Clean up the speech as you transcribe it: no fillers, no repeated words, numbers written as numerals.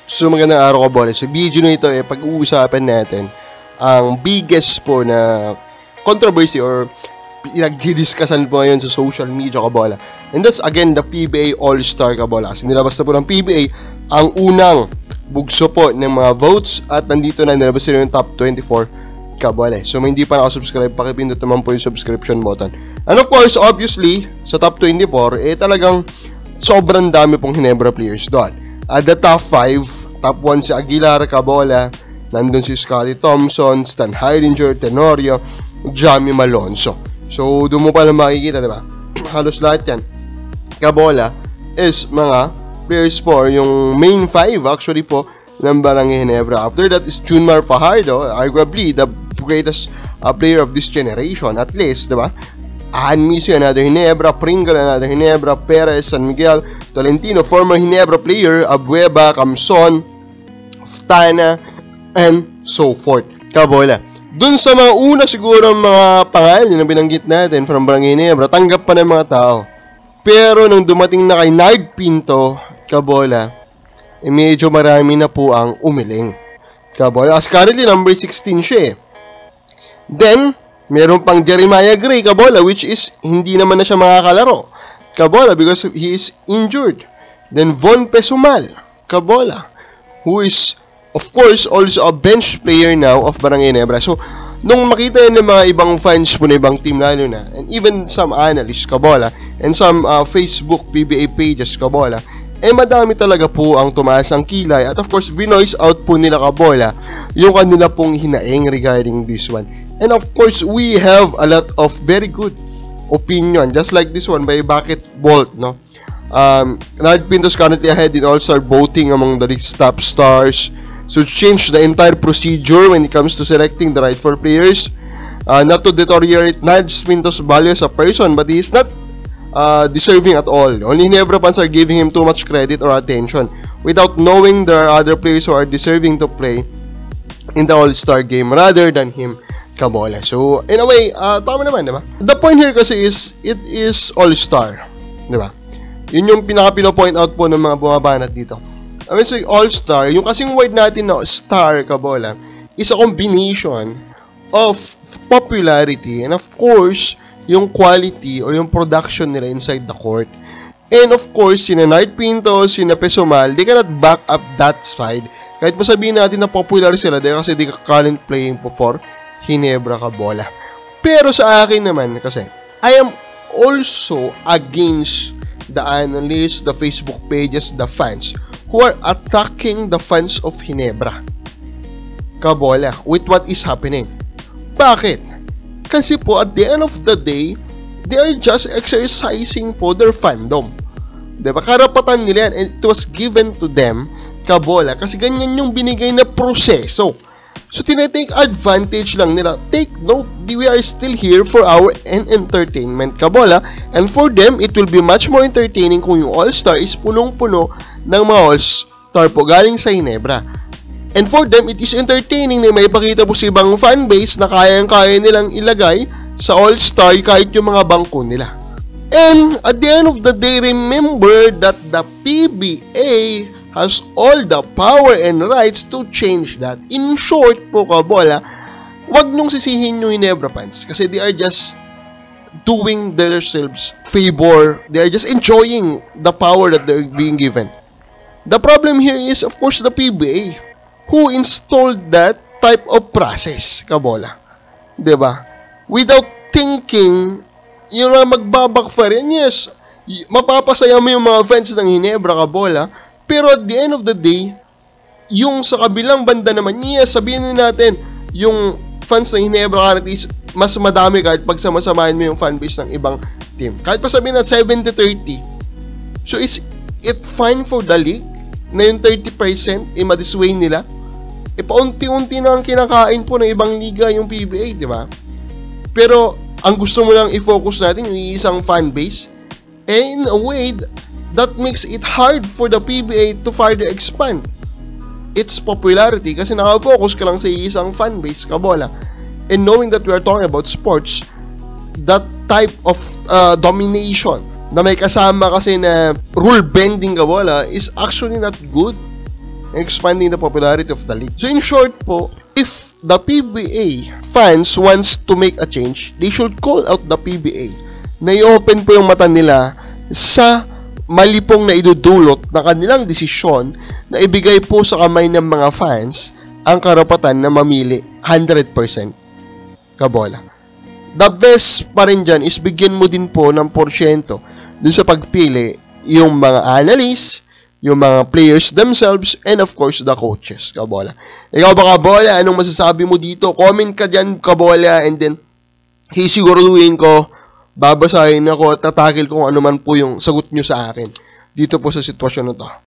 So magandang araw Kabola. Sa video na ito pag-uusapan natin ang biggest po na controversy or pinag-discussan po ngayon sa social media Kabola. And that's again the PBA All-Star Kabola. Kasi nilabas na po ng PBA ang unang bugso po ng mga votes at nandito na nilabas na yung top 24 Kabola. So may hindi pa nakasubscribe, pakipindot naman po yung subscription button. And of course, obviously, sa top 24, talagang sobrang dami pong Ginebra players doon. At the top 5, top 1 si Aguilar, Kabola, nandun si Scottie Thompson, Stan Heilinger, Tenorio, Jamie Malonzo. So, doon mo pala makikita, diba? Halos lahat yan. Kabola is mga players po, yung main 5 actually po, ng Barangay Ginebra. After that is Junmar Fajardo, arguably the greatest player of this generation, at least, diba? Anmisi, another Ginebra, Pringle, another Ginebra, Perez, San Miguel, Tolentino, former Ginebra player, Abueva, Camson, Ftana, and so forth. Kabola. Dun sa mga una siguro mga pangalan na binanggit natin from Barangay Ginebra, tanggap pa ng mga tao. Pero nung dumating na kay Nard Pinto, Kabola, medyo marami na po ang umiling. Kabola, as currently number 16 siya. Then, meron pang Jeremiah Gray, Kabola, which is hindi naman na siya makakalaro. Kabola, because he is injured. Then Von Pesumal, Kabola, who is, of course, also a bench player now of Barangay Ginebra. So, nung makita yun ng mga ibang fans po na ibang team lalo na, and even some analysts, Kabola, and some Facebook PBA pages, Kabola, madami talaga po ang tumaas ang kilay. At of course, vinoise out po nila Kabola yung kanila pong hinaing regarding this one. And of course, we have a lot of very good opinion, just like this one by Bucket Bolt, no? Nard Pinto's currently ahead in All-Star voting among the league's top stars. So change the entire procedure when it comes to selecting the right for players. Not to deteriorate Nard Pinto's value as a person, but he is not deserving at all. Only Ginebra fans are giving him too much credit or attention without knowing there are other players who are deserving to play in the All-Star game rather than him, Kabola. So, in a way, tama naman, diba? The point here kasi is, it is All-Star, diba? Yun yung pinaka-pino-point out po ng mga bumabanat dito. I mean, so, All-Star, yung kasing word natin na star, Kabola, is a combination of popularity and of course, yung quality or yung production nila inside the court. And of course, sina Nard Pinto, sina Pesumal, they cannot back up that side. Kahit pa sabihin natin na popular sila dahil kasi they current playing po for Ginebra, Kabola. Pero sa akin naman kasi, I am also against the analysts, the Facebook pages, the fans who are attacking the fans of Ginebra, Kabola, with what is happening. Bakit? Kasi po, at the end of the day, they are just exercising po their fandom. Diba? Karapatan nila yan. And it was given to them, Kabola, kasi ganyan yung binigay na proseso. So, tinatake advantage lang nila. Take note, we are still here for our entertainment, Kabola. And for them, it will be much more entertaining kung yung All-Star is punong-puno ng mga All-Star po galing sa Ginebra. And for them, it is entertaining na may ipakita po sa ibang fanbase na kayang-kaya nilang ilagay sa All-Star kahit yung mga bangko nila. And at the end of the day, remember that the PBA has all the power and rights to change that. In short po, Kabola, wag nung sisihin yung Ginebra fans kasi they are just doing themselves favor. They are just enjoying the power that they're being given. The problem here is, of course, the PBA who installed that type of process, Kabola. Diba? Without thinking, yun na magbabakfire. Yes, mapapasaya mo yung mga fans ng Ginebra, Kabola, pero at the end of the day, yung sa kabilang banda naman, yes, sabihin natin, yung fans ng Ginebra is mas madami kahit pag samasamahin mo yung fanbase ng ibang team. Kahit pa sabihin na 70-30. So, is it fine for the league na yung 30% madisway nila? Paunti-unti na ang kinakain po ng ibang liga yung PBA, di ba? Pero, ang gusto mo lang i-focus natin yung isang fanbase. In a way, that makes it hard for the PBA to further expand its popularity kasi nakafocus ka lang sa isang fanbase, Kabola. And knowing that we are talking about sports, that type of domination na may kasama kasi na rule bending, Kabola, is actually not good. expanding the popularity of the league. So in short po, if the PBA fans wants to make a change, they should call out the PBA na i-open po yung mata nila sa mali pong na idudulot na kanilang desisyon na ibigay po sa kamay ng mga fans ang karapatan na mamili 100% kabola. The best pa rin dyan is bigyan mo din po ng porsyento dun sa pagpili yung mga analysts, yung mga players themselves, and of course, the coaches, kabola. Ikaw ba, kabola? Anong masasabi mo dito? Comment ka dyan, kabola, and then hisiguraduhin ko, babasahin ako at tatakil kung ano man po yung sagot nyo sa akin dito po sa sitwasyon na to.